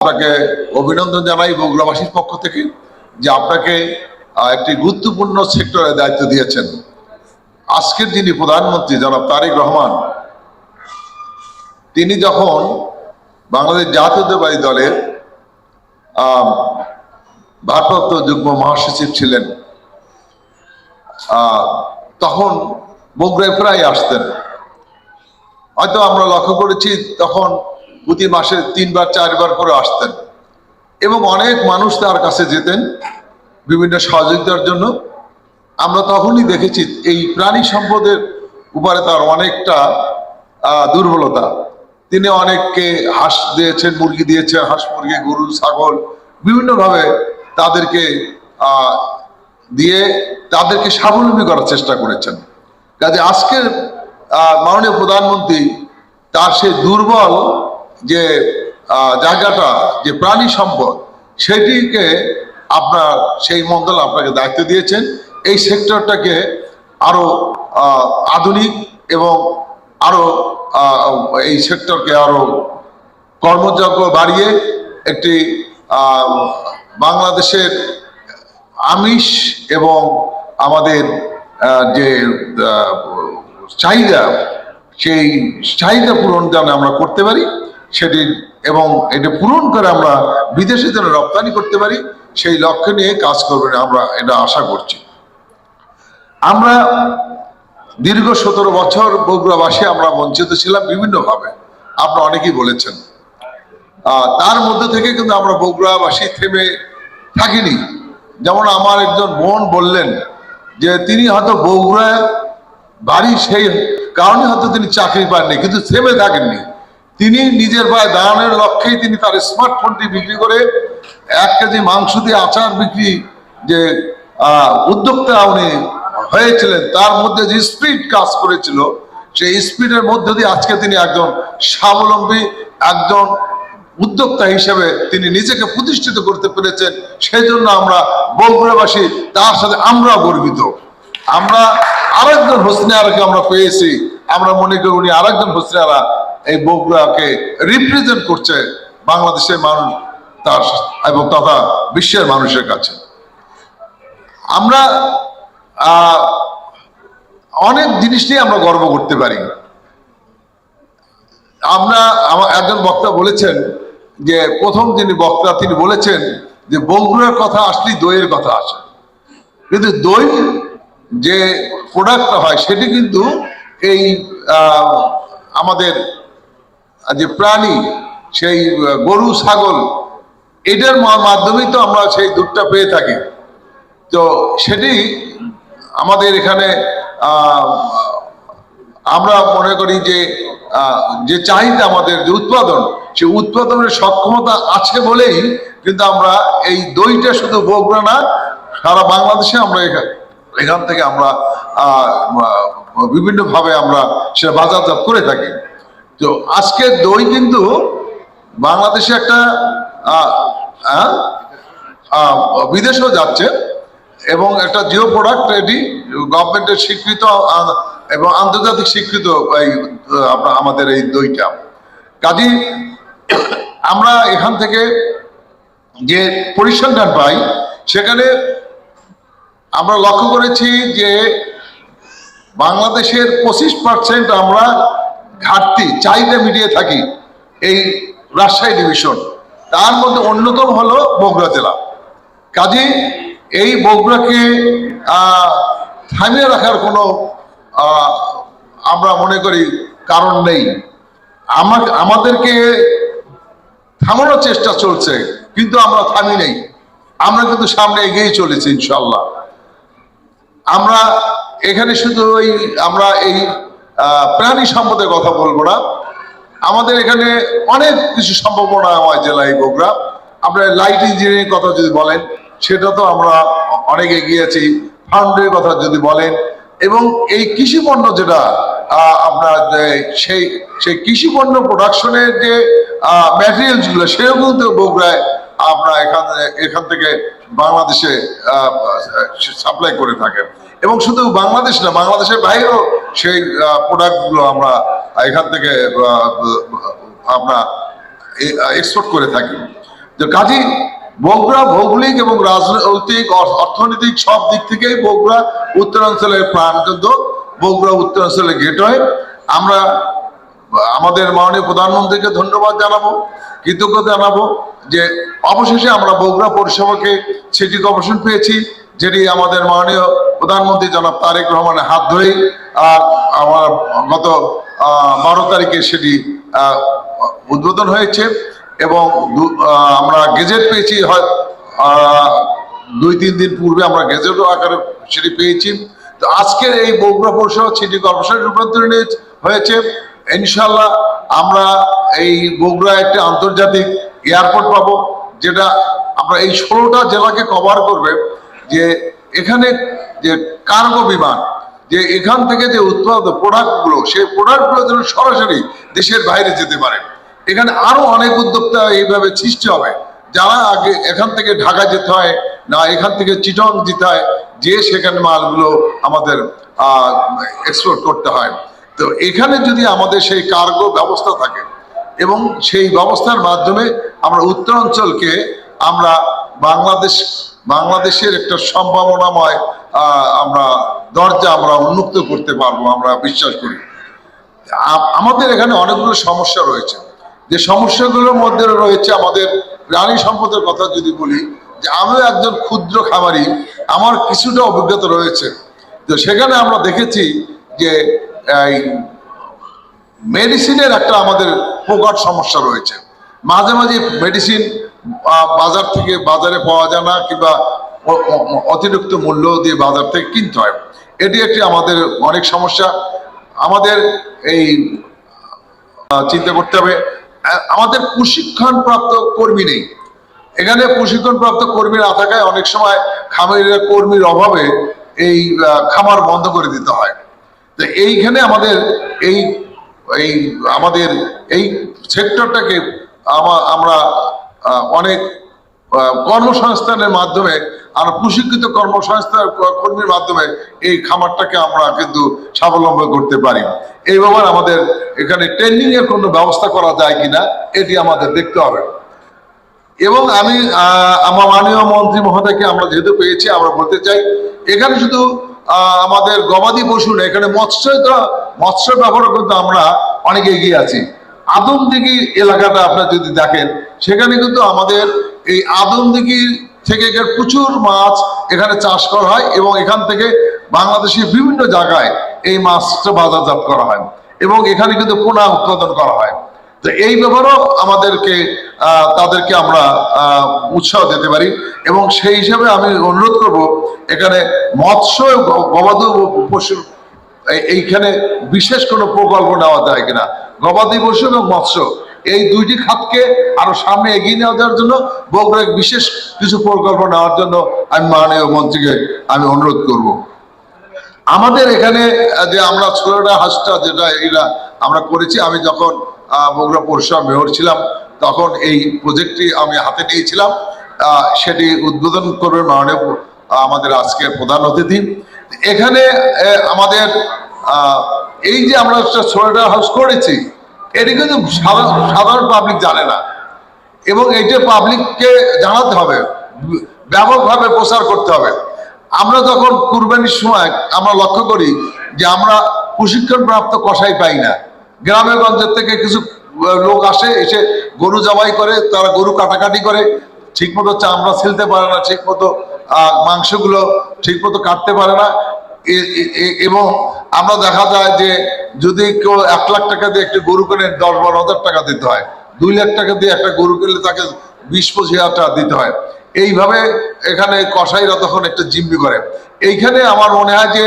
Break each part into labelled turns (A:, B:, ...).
A: আপনাকে অভিনন্দন জানাই বগুড়াবাসীর পক্ষ থেকে যে আপনাকে একটি গুরুত্বপূর্ণ সেক্টরে দায়িত্ব দিয়েছেন। আজকের যিনি প্রধানমন্ত্রী জনাব তারেক রহমান, তিনি যখন বাংলাদেশ জাতীয়তাবাদী দলের ভারপ্রাপ্ত যুগ্ম মহাসচিব ছিলেন, তখন বগুড়ায় প্রায় আসতেন। হয়তো আমরা লক্ষ্য করেছি তখন প্রতি মাসে 3বার 4বার করে আসতেন এবং অনেক মানুষ তার কাছে যেতেন বিভিন্ন সহযোগিতার জন্য। আমরা তখনই দেখেছি এই প্রাণী সম্পদের উপরে তার অনেকটা দুর্বলতা। তিনি অনেককে হাঁস দিয়েছেন, মুরগি দিয়েছেন, হাঁস মুরগি, গরু, ছাগল বিভিন্নভাবে তাদেরকে দিয়ে তাদেরকে স্বাবলম্বী করার চেষ্টা করেছেন। কাজে আজকের মাননীয় প্রধানমন্ত্রী তার সেই দুর্বল যে জায়গাটা, যে প্রাণী সম্পদ, সেটিকে আপনার সেই মন্ত্রণ আপনাকে দায়িত্ব দিয়েছেন এই সেক্টরটাকে আরো আধুনিক এবং আরো এই সেক্টরকে আরো কর্মযোগ্য বাড়িয়ে একটি বাংলাদেশের আমিষ এবং আমাদের যে চাহিদা, সেই চাহিদা পূরণ যেন আমরা করতে পারি সেটি, এবং এটা পূরণ করে আমরা বিদেশে যেন রপ্তানি করতে পারি, সেই লক্ষ্য নিয়ে কাজ করবেন আমরা এটা আশা করছি। আমরা দীর্ঘ 17 বছর বগুড়াবাসী আমরা বঞ্চিত ছিলাম বিভিন্নভাবে, আপনারা অনেকেই বলেছেন। তার মধ্যে থেকে কিন্তু আমরা বগুড়াবাসী থেমে থাকিনি। যেমন আমার একজন বোন বললেন যে তিনি হয়তো বগুড়া বাড়ি, সেই কারণে হয়তো তিনি চাকরি পাননি, কিন্তু থেমে থাকেননি। তিনি নিজের পায়ে দাঁড়ানোর লক্ষ্যেই তিনি তার স্মার্টফোনটি বিক্রি করে 1 কেজি মাংস দিয়ে আচার বিক্রি যে উদ্যোক্তা উনি হয়েছিলেন, তার মধ্যে যে স্পিড কাজ করেছিল, সেই স্পিডের মধ্যে দিয়ে আজকে তিনি একজন স্বাবলম্বী, একজন উদ্যোক্তা হিসেবে তিনি নিজেকে প্রতিষ্ঠিত করতে পেরেছেন। সেই জন্য আমরা বগুড়াবাসী তার সাথে আমরা গর্বিত। আমরা আরেকজন হোসনে আরাকে আমরা পেয়েছি, আমরা মনে করি উনি আরেকজন হোসনে আরা এই বগুড়াকে রিপ্রেজেন্ট করছে বাংলাদেশের মানুষ তার এবং তথা বিশ্বের মানুষের কাছে। আমরা অনেক জিনিস নিয়ে আমরা গর্ব করতে পারি। আমরা একজন বক্তা বলেছেন যে, প্রথম যিনি বক্তা তিনি বলেছেন যে বগুড়ার কথা আসলেই দইয়ের কথা আসে, কিন্তু দই যে প্রোডাক্টটা হয় সেটি কিন্তু এই আমাদের যে প্রাণী, সেই গরু, ছাগল, এটার মাধ্যমেই তো আমরা সেই দুধটা পেয়ে থাকি। তো সেটি আমাদের এখানে আমরা মনে করি যে চাহিদা, আমাদের যে উৎপাদন, সে উৎপাদনের সক্ষমতা আছে বলেই কিন্তু আমরা এই দইটা শুধু বগুড়া না, সারা বাংলাদেশে আমরা এখান থেকে আমরা বিভিন্নভাবে আমরা সেটা বাজারজাত করে থাকি। তো আজকে দই কিন্তু বাংলাদেশে একটা বিদেশেও যাচ্ছে এবং একটা জিও প্রোডাক্ট, এটি গভর্নমেন্টের স্বীকৃত এবং আন্তর্জাতিক স্বীকৃত আমাদের এই দইটা। কাজেই আমরা এখান থেকে যে পরিসংখ্যান পাই, সেখানে আমরা লক্ষ্য করেছি যে বাংলাদেশের 25% আমরা ঘাটতি, চাহিদা মিটিয়ে থাকি এই রাজশাহী ডিভিশন, তার মধ্যে অন্যতম হলো বগুড়া জেলা। কাজেই এই বগুড়াকে থামিয়ে রাখার কোনো আমরা মনে করি কারণ নেই। আমাদেরকে থামানোর চেষ্টা চলছে, কিন্তু আমরা থামি নেই, আমরা কিন্তু সামনে এগিয়ে চলেছি ইনশাল্লাহ। আমরা এখানে শুধু আমরা এই প্রাণী সম্পদের কথা বলবো না, আমাদের এখানে অনেক কিছু সম্ভাবনা হয় জেলায় বগুড়া। আপনার লাইট ইঞ্জিনিয়ারিং কথা যদি বলেন, সেটা তো আমরা অনেক এগিয়ে আছি। ফাউন্ডারির কথা যদি বলেন, এবং এই কৃষি পণ্য যেটা আপনার সেই কৃষি পণ্য প্রোডাকশনের যে ম্যাটেরিয়ালস গুলো, সেও কিন্তু বগুড়ায় আমরা এখান থেকে বাংলাদেশে সাপ্লাই করে থাকেন। এবং শুধু বাংলাদেশ না, বাংলাদেশের বাইরেও সেই প্রোডাক্টগুলো আমরা এখান থেকে আমরা এক্সপোর্ট করে থাকি। তো কাজী বগুড়া ভৌগোলিক এবং রাজনৈতিক অর্থনৈতিক সব দিক থেকেই বগুড়া উত্তরাঞ্চলের প্রাণ, কিন্তু বগুড়া উত্তরাঞ্চলের গেটওয়ে। আমরা আমাদের মাননীয় প্রধানমন্ত্রীকে ধন্যবাদ জানাবো, কৃতজ্ঞতা জানাবো যে অবশেষে আমরা বগুড়া পৌরসভাকে সিটি কর্পোরেশন পেয়েছি, যেটি আমাদের মাননীয় প্রধানমন্ত্রী জনাব তারেক রহমানের হাত ধরেই আমার গত 12 তারিখে সেটি উদ্বোধন হয়েছে এবং আমরা গেজেট পেয়েছি, হয় 2-3 দিন পূর্বে আমরা গেজেট আকারে সেটি পেয়েছি। তো আজকের এই বগুড়া পৌরসভা সিটি কর্পোরেশনের রূপান্তরিত হয়েছে। ইনশাল্লাহ আমরা এই বগুড়া একটা আন্তর্জাতিক এয়ারপোর্ট পাবো, যেটা আমরা এই 16টা জেলাকে কভার করবে। যে এখানে যে কার্গো বিমান, যে এখান থেকে যে উৎপাদিত প্রোডাক্টগুলো, সেই প্রোডাক্টগুলো যেন সরাসরি দেশের বাইরে যেতে পারে। এখানে আরো অনেক উদ্যোক্তা এইভাবে সৃষ্টি হবে, যারা আগে এখান থেকে ঢাকা যেতে হয় না, এখান থেকে চিটং যেতে হয়, যে সেখানে মালগুলো আমাদের এক্সপোর্ট করতে হয়। তো এখানে যদি আমাদের সেই কার্গো ব্যবস্থা থাকে এবং সেই ব্যবস্থার মাধ্যমে আমরা উত্তরাঞ্চলকে আমরা বাংলাদেশের একটা সম্ভাবনাময় আমরা দরজা আমরা উন্মুক্ত করতে পারবো, আমরা বিশ্বাস করি। আমাদের এখানে অনেকগুলো সমস্যা রয়েছে, যে সমস্যাগুলোর মধ্যে রয়েছে আমাদের প্রাণী সম্পদের কথা যদি বলি, যে আমিও একজন ক্ষুদ্র খামারি, আমার কিছুটা অভিজ্ঞতা রয়েছে। তো সেখানে আমরা দেখেছি যে এই মেডিসিনের একটা আমাদের প্রকট সমস্যা রয়েছে। মাঝে মাঝে মেডিসিন বাজারে পাওয়া যায় না, কিংবা অতিরিক্ত মূল্য দিয়ে বাজার থেকে কিনতে হয়। এটি একটি আমাদের অনেক সমস্যা। আমাদের এই চিন্তা করতে হবে, আমাদের প্রশিক্ষণপ্রাপ্ত কর্মী নেই। এখানে প্রশিক্ষণপ্রাপ্ত কর্মী না থাকায় অনেক সময় খামারিরা কর্মীর অভাবে এই খামার বন্ধ করে দিতে হয়। তো এইখানে আমাদের আমাদের এই সেক্টরটাকে আমরা অনেক কর্মসংস্থানের মাধ্যমে, আমরা প্রশিক্ষিত কর্মসংস্থান কর্মীর মাধ্যমে এই খামারটাকে আমরা কিন্তু স্বাবলম্বী করতে পারি। এই ব্যাপারে আমাদের এখানে ট্রেনিং এর কোনো ব্যবস্থা করা যায় কিনা, এটি আমাদের দেখতে হবে। এবং আমি আমার মাননীয় মন্ত্রী মহোদয়কে আমরা যেহেতু পেয়েছি, আমরা বলতে চাই এখানে শুধু আমাদের গবাদি পশু না, এখানে মৎস্য ব্যাপারে কিন্তু আমরা অনেক এগিয়ে আছি। আদমদিঘি এলাকাটা আপনারা যদি দেখেন, সেখানে কিন্তু আমাদের এই আদমদিঘি থেকে প্রচুর মাছ এখানে চাষ করা হয় এবং এখান থেকে বাংলাদেশের বিভিন্ন জায়গায় এই মাছটা বাজারজাত করা হয় এবং এখানে কিন্তু পোনা উৎপাদন করা হয়। তো এই ব্যাপারেও আমাদেরকে তাদেরকে আমরা উৎসাহ দিতে পারি এবং সেই হিসাবে আমি অনুরোধ করব, এখানে মৎস্য গবাদি পশু এইখানে বিশেষ কোনো প্রকল্প নেওয়া যায় কিনা। গবাদি পশু এবং মৎস্য এই দুইটি খাতকে আরো সামনে এগিয়ে নেওয়া যাওয়ার জন্য বগুড়ায় বিশেষ কিছু প্রকল্প নেওয়ার জন্য আমি মাননীয় মন্ত্রীকে আমি অনুরোধ করব। আমাদের এখানে যে আমরা 16টা হাঁসটা যেটা এটা আমরা করেছি, আমি যখন বগুড়া পৌরসভা মেয়র ছিলাম তখন এই প্রজেক্টটি আমি হাতে নিয়েছিলাম। সেটি উদ্বোধন করবেন মাননীয় আমাদের আজকের প্রধান অতিথি। এখানে আমাদের এই যে আমরা 16টা হাউস করেছি, এটি কিন্তু সাধারণ পাবলিক জানে না এবং এইটা পাবলিককে জানাতে হবে, ব্যাপকভাবে প্রচার করতে হবে। আমরা যখন কুরবানির সময় আমরা লক্ষ্য করি যে আমরা প্রশিক্ষণপ্রাপ্ত কসাই পাই না। গ্রামে গঞ্জের থেকে কিছু লোক আসে, এসে গরু জবাই করে, তারা গরু কাটাকাটি করে, ঠিক মতো চামড়া ছিলতে পারে না, ঠিক মতো মাংসগুলো ঠিক মতো কাটতে পারে না। এবং আমরা দেখা যায় যে যদি কেউ 1 লাখ টাকা দিয়ে একটা গরু কিনে 10-12 হাজার টাকা দিতে হয়, 2 লাখ টাকা দিয়ে একটা গরু কিনলে তাকে 20-25 হাজার টাকা দিতে হয়। এইভাবে এখানে কসাইরা তখন একটা জিম্মি করে। এইখানে আমার মনে হয় যে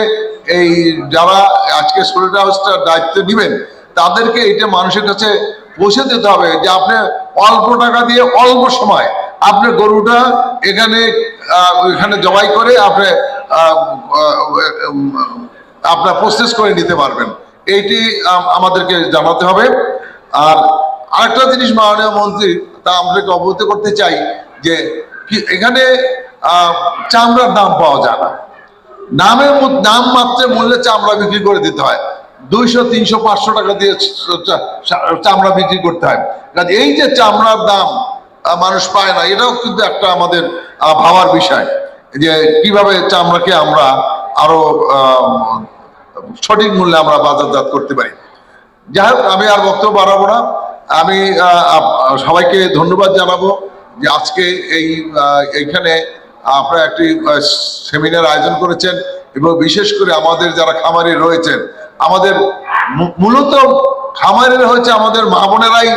A: এই যারা আজকে সোল্ডার হাউসটার দায়িত্ব নেবেন, তাদেরকে এটা মানুষের কাছে পৌঁছে দিতে হবে যে আপনি অল্প টাকা দিয়ে অল্প সময় আপনি গরুটা এখানে জবাই করে আপনি আপনার প্রসেস করে নিতে পারবেন। এইটি আমাদেরকে জানাতে হবে। আর আরেকটা জিনিস মাননীয় মন্ত্রী, তা আমাদেরকে অবগত করতে চাই যে এখানে চামড়ার দাম পাওয়া যায় না, নাম মাত্রে মূল্যে চামড়া বিক্রি করে দিতে হয়। 200, 300, 500 টাকা দিয়ে চামড়া বিক্রি করতে হয়। এই যে চামড়ার দাম মানুষ পায় না, এটাও কিন্তু একটা আমাদের ভাবার বিষয়, যে কিভাবে চামড়াকে আমরা আরো সঠিক মূল্যে আমরা বাজারজাত করতে পারি। যাই হোক, আমি আর বক্তব্য বাড়াবো না। আমি সবাইকে ধন্যবাদ জানাবো যে আজকে এইখানে আপনারা একটি সেমিনার আয়োজন করেছেন, এবং বিশেষ করে আমাদের যারা খামারি রয়েছেন, আমাদের মূলত খামারিরা হচ্ছে আমাদের মা বোনেরাই,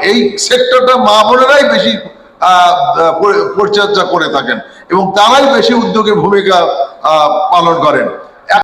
A: এই সেক্টরটা মা বোনেরাই বেশি পরিচর্যা করে থাকেন, এবং তারাই বেশি উদ্যোগী ভূমিকা পালন করেন।